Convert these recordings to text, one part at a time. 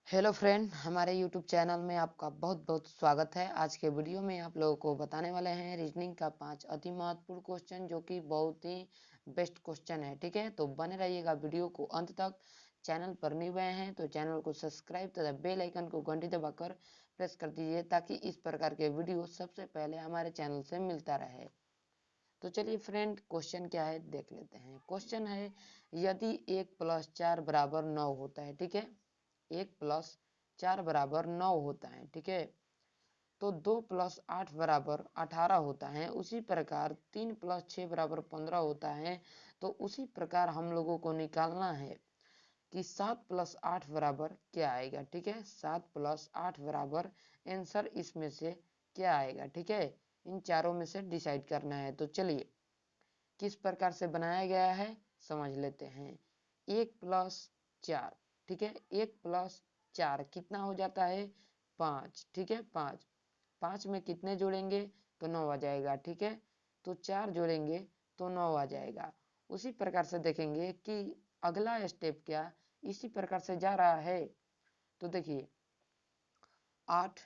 Hello friend, हमारे YouTube channel में आपका बहुत बहुत स्वागत है। आज के वीडियो में आप लोगों को बताने वाले हैं रीजनिंग का 5 अति महत्वपूर्ण क्वेश्चन, जो कि बहुत ही बेस्ट क्वेश्चन है। ठीक है, तो बने रहिएगा वीडियो को अंत तक। चैनल पर न्यू आए हैं तो चैनल को सब्सक्राइब तथा बेल आइकन को घंटी दबाकर प्रेस कर दीजिए, ताकि इस प्रकार के वीडियो सबसे पहले हमारे चैनल से मिलता रहे। तो चलिए फ्रेंड, क्वेश्चन क्या है देख लेते हैं। क्वेश्चन है, यदि 1+4 बराबर 9 होता है। ठीक है, 1+4 बराबर 9 होता है। ठीक है, तो 2+8 बराबर 18 होता है। उसी प्रकार 3+6 बराबर 15 होता है। तो उसी प्रकार हम लोगों को निकालना है कि 7+8 बराबर क्या आएगा। ठीक है, 7+8 बराबर आंसर इसमें से क्या आएगा। ठीक है, इन चारों में से डिसाइड करना है। तो चलिए, किस प्रकार से बनाया गया है समझ लेते हैं। 1+4, ठीक है, 1+4 कितना हो जाता है 5। ठीक है, 5 में कितने जोड़ेंगे तो 9 आ जाएगा। ठीक है, तो 4 जोड़ेंगे तो 9 आ जाएगा। उसी प्रकार से देखेंगे कि अगला स्टेप क्या इसी प्रकार से जा रहा है। तो देखिए, 8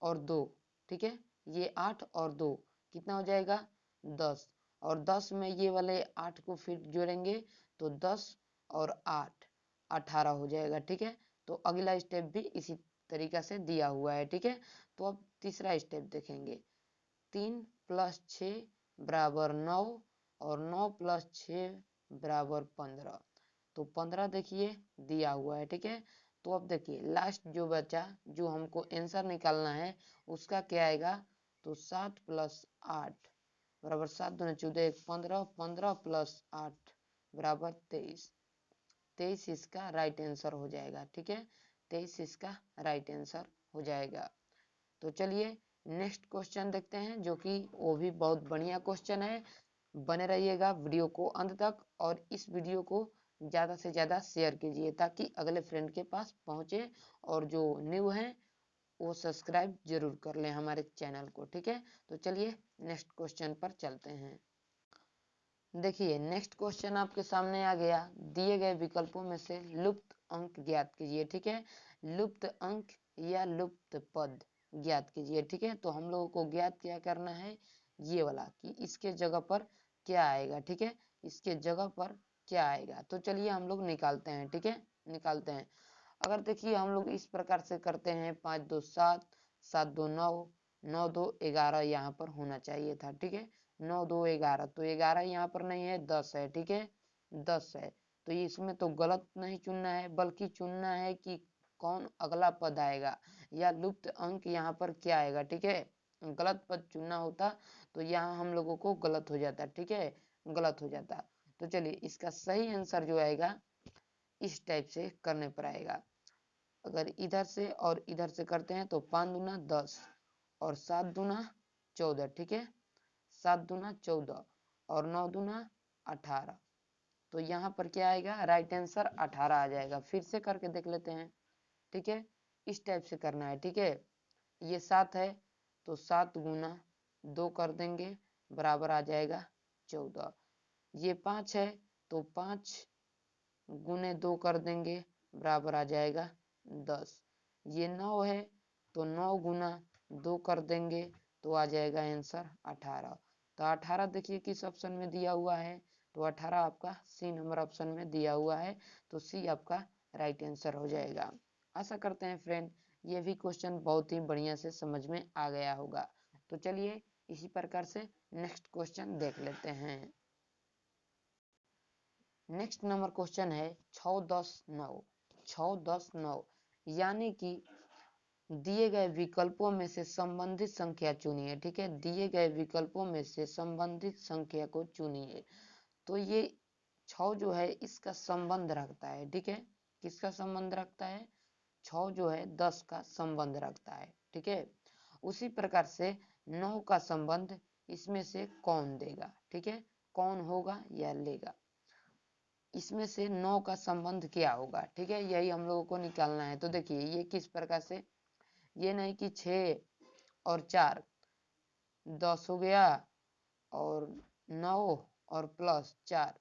और 2, ठीक है, ये 8 और 2 कितना हो जाएगा 10, और 10 में ये वाले 8 को फिर जोड़ेंगे तो 10 और 8 18 हो जाएगा। ठीक है, तो अगला स्टेप भी इसी तरीका से दिया हुआ है। ठीक है, तो अब तीसरा स्टेप देखेंगे। 3+6 बराबर 9 और 9+6 बराबर 15। तो 15 देखिए दिया हुआ है। ठीक है, तो अब देखिए लास्ट जो बचा, जो हमको आंसर निकालना है, उसका क्या आएगा। तो 7+8 बराबर 7 दूनी 14 15, 15+8 बराबर 23। 23 इसका राइट आंसर हो जाएगा। ठीक है, 23 इसका राइट आंसर हो जाएगा। तो चलिए नेक्स्ट क्वेश्चन देखते हैं, जो कि वो भी बहुत बढ़िया क्वेश्चन है। बने रहिएगा वीडियो को अंत तक, और इस वीडियो को ज़्यादा से ज़्यादा शेयर कीजिए, ताकि अगले फ्रेंड के पास पहुँचे, और जो न्यू हैं वो सब्सक्राइब जरूर कर लें हमारे चैनल को। ठीक है, तो चलिए नेक्स्ट क्वेश्चन पर चलते हैं। देखिए, नेक्स्ट क्वेश्चन आपके सामने आ गया। दिए गए विकल्पों में से लुप्त अंक ज्ञात कीजिए। ठीक है, लुप्त अंक या लुप्त पद ज्ञात कीजिए। ठीक है, तो हम लोगों को ज्ञात क्या करना है, ये वाला कि इसके जगह पर क्या आएगा। ठीक है, इसके जगह पर क्या आएगा। तो चलिए हम लोग निकालते हैं। ठीक है, निकालते हैं। अगर देखिए हम लोग इस प्रकार से करते हैं, 5 2 7, 7 2 9, 9 2 11 यहाँ पर होना चाहिए था। ठीक है, 9 2 11, तो 11 यहाँ पर नहीं है, 10 है। ठीक है, 10 है। तो इसमें तो गलत नहीं चुनना है, बल्कि चुनना है कि कौन अगला पद आएगा, या लुप्त अंक यहाँ पर क्या आएगा। ठीक है, गलत पद चुनना होता तो यहाँ हम लोगों को गलत हो जाता। ठीक है, गलत हो जाता। तो चलिए, इसका सही आंसर जो आएगा इस टाइप से करने पर आएगा। अगर इधर से और इधर से करते हैं तो 5 दूना 10 और 7 दूना 14। ठीक है, 7 दूना 14 और 9 दूना 18। तो यहाँ पर क्या आएगा, राइट आंसर 18 आ जाएगा। फिर से करके देख लेते हैं। ठीक है, इस टाइप से करना है। ठीक है, ये 7 है तो 7 गुना 2 कर देंगे, बराबर आ जाएगा 14। ये 5 है तो 5 गुने 2 कर देंगे, बराबर आ जाएगा 10। ये 9 है तो 9 गुना 2 कर देंगे तो आ जाएगा आंसर 18। तो 18 देखिए किस ऑप्शन में दिया हुआ है, तो 18 आपका सी नंबर ऑप्शन में दिया हुआ है। तो सी आपका राइट आंसर हो जाएगा। आशा करते हैं फ्रेंड ये भी क्वेश्चन बहुत ही बढ़िया से समझ में आ गया होगा। तो चलिए इसी प्रकार से नेक्स्ट क्वेश्चन देख लेते हैं। नेक्स्ट नंबर क्वेश्चन है 6 10 9। 6 10 9 यानी कि दिए गए विकल्पों में से संबंधित संख्या चुनिए। ठीक है, दिए गए विकल्पों में से संबंधित संख्या को चुनिए। तो ये 6 जो है इसका संबंध रखता है। ठीक है, किसका संबंध रखता है, 6 जो है 10 का संबंध रखता है। ठीक है, उसी प्रकार से 9 का संबंध इसमें से कौन देगा। ठीक है, कौन होगा या लेगा, इसमें से 9 का संबंध क्या होगा। ठीक है, यही हम लोगों को निकालना है। तो देखिए ये किस प्रकार से, ये नहीं कि 6 और 4 10 हो गया, और 9 और +4,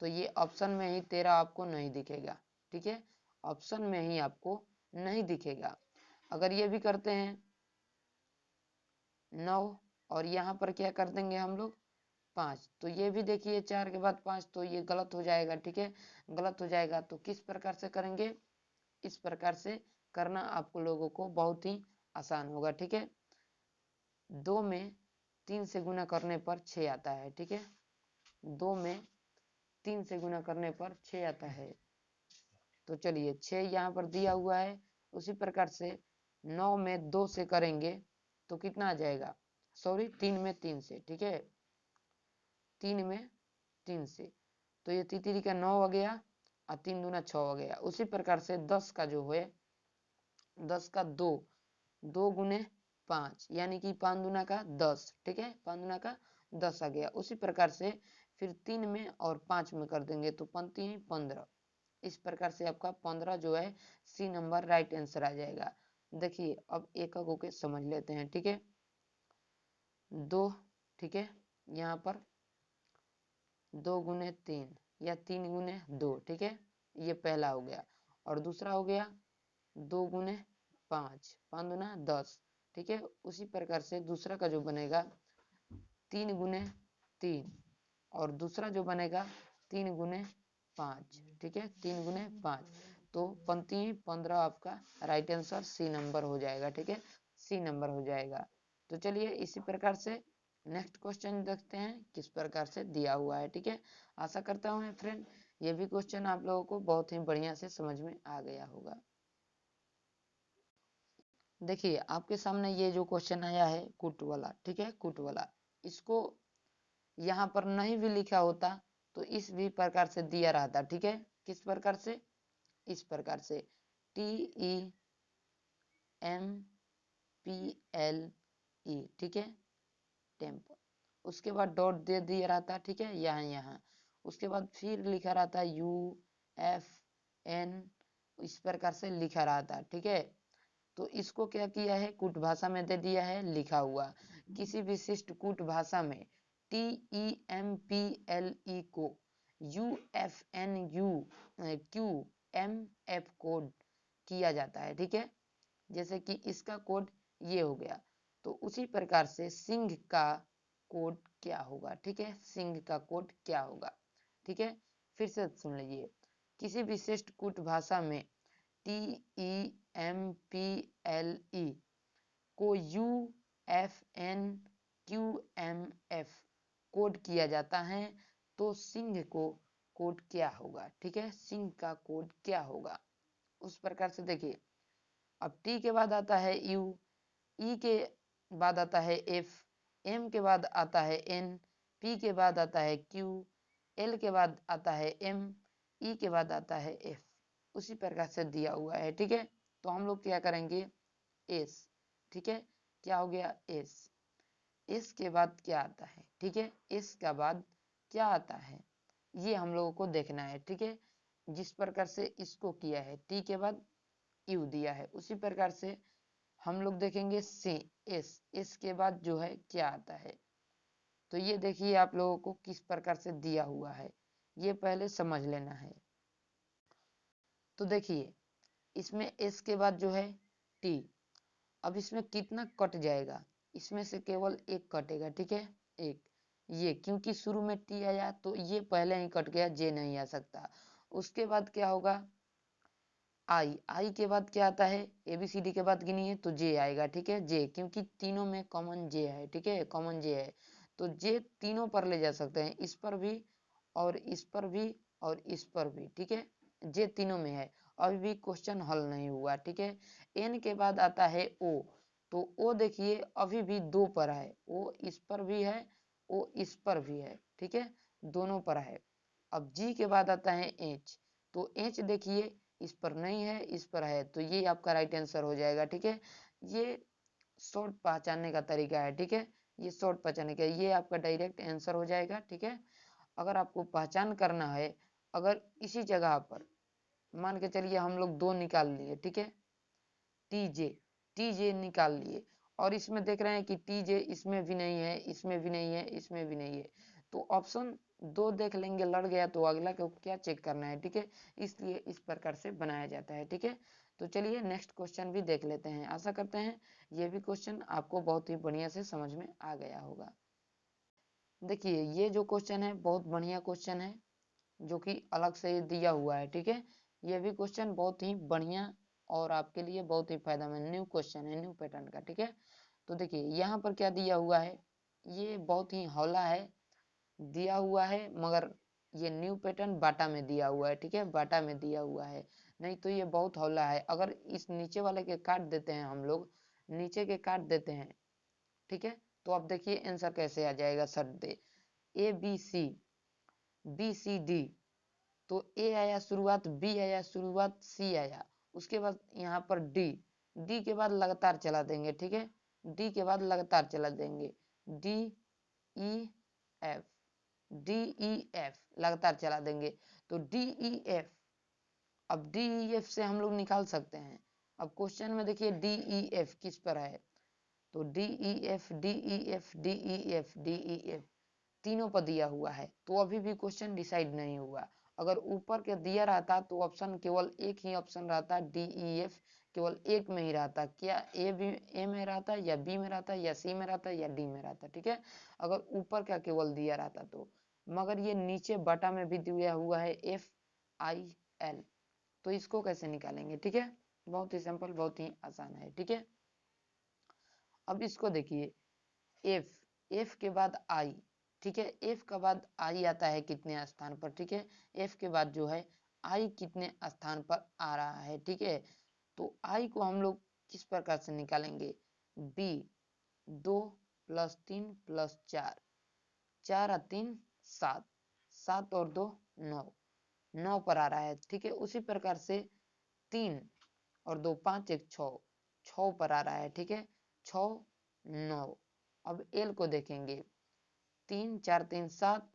तो ये ऑप्शन में ही 13 आपको नहीं दिखेगा। ठीक है, ऑप्शन में ही आपको नहीं दिखेगा। अगर ये भी करते हैं 9 और यहाँ पर क्या कर देंगे हम लोग 5, तो ये भी देखिए 4 के बाद 5, तो ये गलत हो जाएगा। ठीक है, गलत हो जाएगा तो किस प्रकार से करेंगे, इस प्रकार से करना आपको लोगों को बहुत ही आसान होगा। ठीक है, 2 में 3 से गुना करने पर 6 आता है। ठीक है, 2 में 3 से गुना करने पर 6 आता है। तो चलिए 6 यहाँ पर दिया हुआ है। उसी प्रकार से 9 में 2 से करेंगे तो कितना आ जाएगा, सॉरी 3 में 3 से। ठीक है, 3 में 3 से, तो ये तितरी का 9 हो गया और 3 दूना 6 हो गया। उसी प्रकार से 10 का जो है 10 का 2, 2 गुने 5 यानी कि 5 दूना का 10। ठीक है, 5 दूना का 10 आ गया। उसी प्रकार से फिर 3 में और 5 में कर देंगे तो पंती 15। इस प्रकार से आपका 15 जो है सी नंबर राइट आंसर आ जाएगा। देखिए अब एक एक होके समझ लेते हैं। ठीक है, 2, ठीक है, यहाँ पर 2 गुने 3 या 3 गुने 2। ठीक है, ये पहला हो गया। और दूसरा हो गया 2 गुने 5, 5 दूना 10। ठीक है, उसी प्रकार से दूसरा का जो बनेगा 3 गुने 3 और दूसरा जो बनेगा 3 गुने 5। ठीक है, 3 गुने 5, तो पंक्ति 15 आपका राइट आंसर सी नंबर हो जाएगा। ठीक है, सी नंबर हो जाएगा। तो चलिए इसी प्रकार से नेक्स्ट क्वेश्चन देखते हैं किस प्रकार से दिया हुआ है। ठीक है, आशा करता हूँ फ्रेंड ये भी क्वेश्चन आप लोगों को बहुत ही बढ़िया से समझ में आ गया होगा। देखिए आपके सामने ये जो क्वेश्चन आया है कुट वाला, ठीक है, कुट वाला, इसको यहाँ पर नहीं भी लिखा होता तो इस भी प्रकार से दिया रहता। ठीक है, किस प्रकार से, इस प्रकार से TEMPLE। ठीक है, टेम्पल, उसके बाद डॉट दे दिया रहता। ठीक है, यहाँ उसके बाद फिर लिखा रहता UN, इस प्रकार से लिखा रहता। ठीक है, तो इसको क्या किया है कूट भाषा में दे दिया है लिखा हुआ। किसी विशिष्ट कूट भाषा में TEMPLE को UFNUQMF कोड किया जाता है। ठीक है, जैसे कि इसका कोड ये हो गया, तो उसी प्रकार से सिंह का कोड क्या होगा। ठीक है, सिंह का कोड क्या होगा। ठीक है, फिर से सुन लीजिए, किसी विशिष्ट कूट भाषा में TEMPLE को UFNQMF कोड किया जाता है, तो सिंह को कोड क्या होगा। ठीक है, सिंह का कोड क्या होगा, उस प्रकार से देखिए। अब टी के बाद आता है यू, ई के बाद आता है एफ, एम के बाद आता है एन, पी के बाद आता है क्यू, एल के बाद आता है एम, ई के बाद आता है एफ। उसी प्रकार से दिया हुआ है। ठीक है, तो हम लोग क्या करेंगे एस। ठीक है, क्या हो गया एस, एस के बाद क्या आता है। ठीक है, एस के बाद क्या आता है ये हम लोगों को देखना है। ठीक है, जिस प्रकार से इसको किया है टी के बाद यू दिया है, उसी प्रकार से हम लोग देखेंगे से एस, एस के बाद जो है क्या आता है। तो ये देखिए आप लोगों को किस प्रकार से दिया हुआ है, ये पहले समझ लेना है। तो देखिए इसमें एस के बाद जो है टी, अब इसमें कितना कट जाएगा, इसमें से केवल एक कटेगा। ठीक है, एक, ये क्योंकि शुरू में टी आया तो ये पहले ही कट गया, जे नहीं आ सकता। उसके बाद क्या होगा आई, आई के बाद क्या आता है, ABCD के बाद गिनिए तो जे आएगा। ठीक है, जे क्योंकि तीनों में कॉमन जे है। ठीक है, कॉमन जे है तो जे तीनों पर ले जा सकते हैं, इस पर भी और इस पर भी और इस पर भी। ठीक है, जे तीनों में है, अभी भी क्वेश्चन हल नहीं हुआ। ठीक है, एन के बाद आता है ओ, तो ओ देखिए अभी भी 2 पर है, ओ इस पर भी है, ओ इस पर भी है। ठीक है, दोनों पर है। अब जी के बाद आता है एच, तो एच देखिए इस पर नहीं है, इस पर है, तो ये आपका राइट आंसर हो जाएगा। ठीक है, ये शॉर्ट पहचानने का तरीका है। ठीक है, ये शॉर्ट पहचानने का, ये आपका डायरेक्ट आंसर हो जाएगा। ठीक है, अगर आपको पहचान करना है, अगर इसी जगह पर मान के चलिए हम लोग 2 निकाल लिए। ठीक है, टीजे, टीजे निकाल लिए और इसमें देख रहे हैं कि टीजे इसमें भी नहीं है, इसमें भी नहीं है, इसमें भी नहीं है, तो ऑप्शन दो देख लेंगे लड़ गया तो अगला को क्या चेक करना है, ठीक है, इसलिए इस प्रकार से बनाया जाता है, ठीक है। तो चलिए नेक्स्ट क्वेश्चन भी देख लेते हैं। आशा करते हैं ये भी क्वेश्चन आपको बहुत ही बढ़िया से समझ में आ गया होगा। देखिए ये जो क्वेश्चन है बहुत बढ़िया क्वेश्चन है, जो कि अलग से दिया हुआ है, ठीक है। ये भी क्वेश्चन बहुत ही बढ़िया और आपके लिए बहुत ही फायदेमंद न्यू क्वेश्चन है, न्यू पैटर्न का, ठीक है। तो देखिए यहाँ पर क्या दिया हुआ है, ये बहुत ही हौला है दिया हुआ है, मगर ये न्यू पैटर्न बाटा में दिया हुआ है, ठीक है, बाटा में दिया हुआ है, नहीं तो ये बहुत हौला है। अगर इस नीचे वाले के काट देते हैं हम लोग, नीचे के काट देते हैं, ठीक है, तो अब देखिए आंसर कैसे आ जाएगा सर दे, A B C, B C D, तो ए आया शुरुआत, बी आया शुरुआत, सी आया, उसके बाद यहाँ पर डी, डी के बाद लगातार चला देंगे, ठीक है, डी के बाद लगातार चला देंगे, D E F, D E F लगातार चला देंगे, तो डी ई एफ, अब डी ई एफ से हम लोग निकाल सकते हैं। अब क्वेश्चन में देखिए डी ई एफ किस पर है, तो D E F, D E F, D E F, D E F तीनों पर दिया हुआ है, तो अभी भी क्वेश्चन डिसाइड नहीं हुआ। अगर ऊपर के दिया रहता तो ऑप्शन केवल एक ही ऑप्शन रहता, डी ई एफ केवल एक में ही रहता, क्या ए बी ए में रहता या बी में रहता या सी में रहता या डी में रहता, ठीक है, अगर ऊपर का केवल दिया रहता तो। मगर ये नीचे बटा में भी दिया हुआ है एफ आई एल, तो इसको कैसे निकालेंगे, ठीक है, बहुत ही सिंपल, बहुत ही आसान है, ठीक है। अब इसको देखिए एफ, एफ के बाद आई, ठीक है, एफ के बाद आई आता है कितने स्थान पर, ठीक है, एफ के बाद जो है आई कितने स्थान पर आ रहा है, ठीक है, तो आई को हम लोग किस प्रकार से निकालेंगे, बी, 2 + 3 + 4, 4 और 3 7, 7 और 2 9, 9 पर आ रहा है, ठीक है। उसी प्रकार से 3 और 2 5 1 6, 6 पर आ रहा है, ठीक है, 6 9। अब एल को देखेंगे, 3 4 3 7,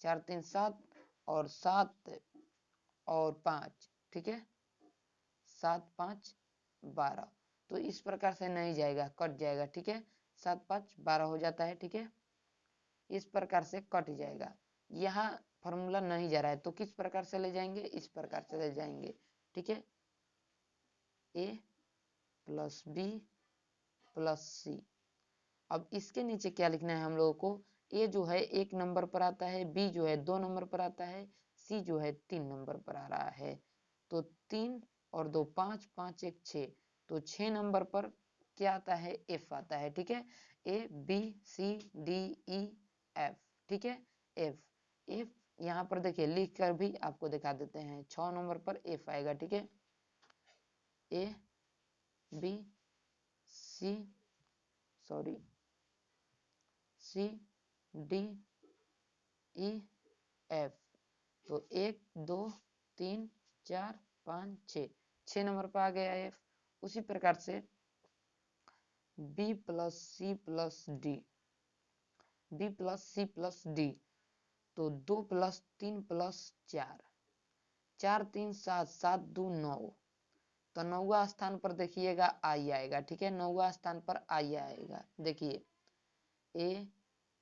4 3 7 और 7 और 5, ठीक है, 7 5 12, तो इस प्रकार से नहीं जाएगा, कट जाएगा, ठीक है, 7 5 12 हो जाता है, ठीक है, इस प्रकार से कट जाएगा। यहाँ फॉर्मूला नहीं जा रहा है तो किस प्रकार से ले जाएंगे, इस प्रकार से ले जाएंगे, ठीक है, ए प्लस बी प्लस सी। अब इसके नीचे क्या लिखना है हम लोगों को, ए जो है 1 नंबर पर आता है, बी जो है 2 नंबर पर आता है, सी जो है 3 नंबर पर आ रहा है, तो 3 और 2 5, 5 1 6, तो 6 नंबर पर क्या आता है, एफ आता है, ठीक है, A B C D E F, ठीक है, एफ, एफ यहाँ पर देखिए लिख कर भी आपको दिखा देते हैं, 6 नंबर पर एफ आएगा, ठीक है, A B C, sorry, C D E F, तो 1 2 3 4 5 6, 6 नंबर पर आ गया एफ। उसी प्रकार से B plus C plus D, B plus C plus D, तो 2 + 3 + 4, 4 3 7, 7 2 9, तो 9वां स्थान पर देखिएगा आई आएगा, ठीक है, 9वां स्थान पर आई आएगा, देखिए A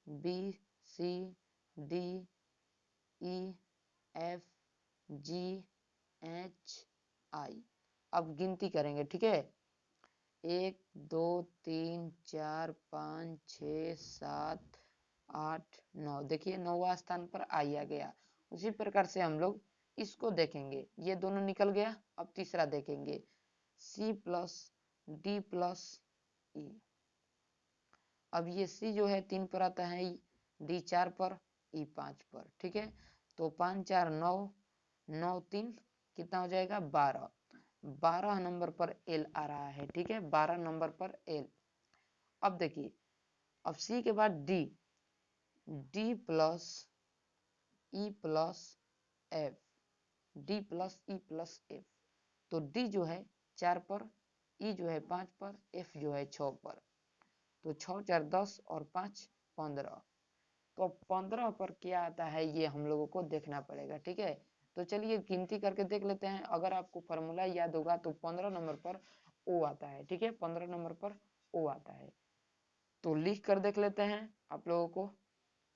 B C D E F G H I. अब गिनती करेंगे, ठीक है, 1 2 3 4 5 6 7 8 9, देखिए 9वां स्थान पर आई आ गया। उसी प्रकार से हम लोग इसको देखेंगे, ये दोनों निकल गया। अब तीसरा देखेंगे, सी प्लस डी प्लस ई, अब ये सी जो है 3 पर आता है, डी 4 पर, ई 5 पर, ठीक है, तो 5 4 9, 9 3 कितना हो जाएगा 12, 12 नंबर पर एल आ रहा है, ठीक है, 12 नंबर पर एल। अब देखिए, अब सी के बाद D, D plus E plus F, D plus E plus F, तो डी जो है 4 पर, ई जो है 5 पर, एफ जो है 6 पर, तो 6 4 10 और 5 15, तो 15 पर क्या आता है ये हम लोगों को देखना पड़ेगा, ठीक है। तो चलिए गिनती करके देख लेते हैं। अगर आपको फॉर्मूला याद होगा तो 15 नंबर पर ओ आता है, ठीक है, 15 नंबर पर ओ आता है, तो लिख कर देख लेते हैं, आप लोगों को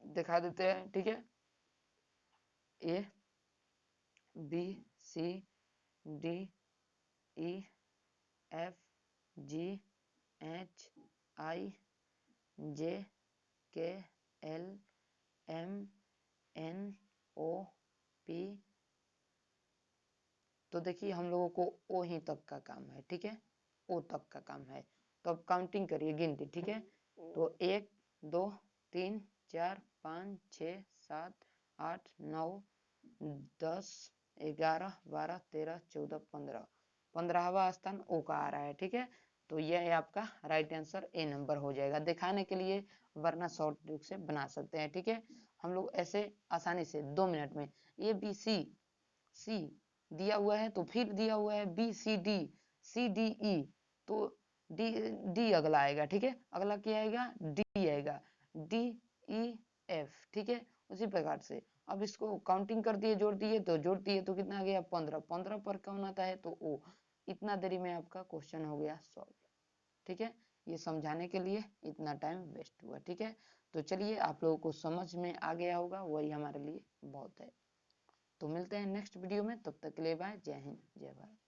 दिखा देते हैं, ठीक है। A B C D E F G H I J K L M N O P. तो देखिए हम लोगों को ओ ही तक का काम है, ठीक है, ओ तक का काम है। तो अब काउंटिंग करिए, गिनती, ठीक है। तो 1 2 3 4 5 6 7 8 9 10 11 12 13 14 15, 15वां स्थान ओ का आ रहा है, ठीक है। तो यह है आपका राइट आंसर, ए नंबर हो जाएगा दिखाने के लिए, वरना शॉर्ट ट्रिक से बना सकते हैं, ठीक है। हम लोग ऐसे आसानी से 2 मिनट में ए बी सी, सी दिया हुआ है तो फिर दिया हुआ है B C D, C D E, तो डी डी अगला आएगा, ठीक है। अगला क्या आएगा, डी आएगा, डी ई एफ, ठीक है। उसी प्रकार से अब इसको काउंटिंग कर दिए, जोड़ दिए तो कितना आ गया, 15, 15 पर कौन आता है, तो ओ। इतना देरी में आपका क्वेश्चन हो गया सॉल्व, ठीक है। ये समझाने के लिए इतना टाइम वेस्ट हुआ, ठीक है। तो चलिए आप लोगों को समझ में आ गया होगा, वही हमारे लिए बहुत है। तो मिलते हैं नेक्स्ट वीडियो में, तब तक के लिए बाय, जय हिंद जय भारत।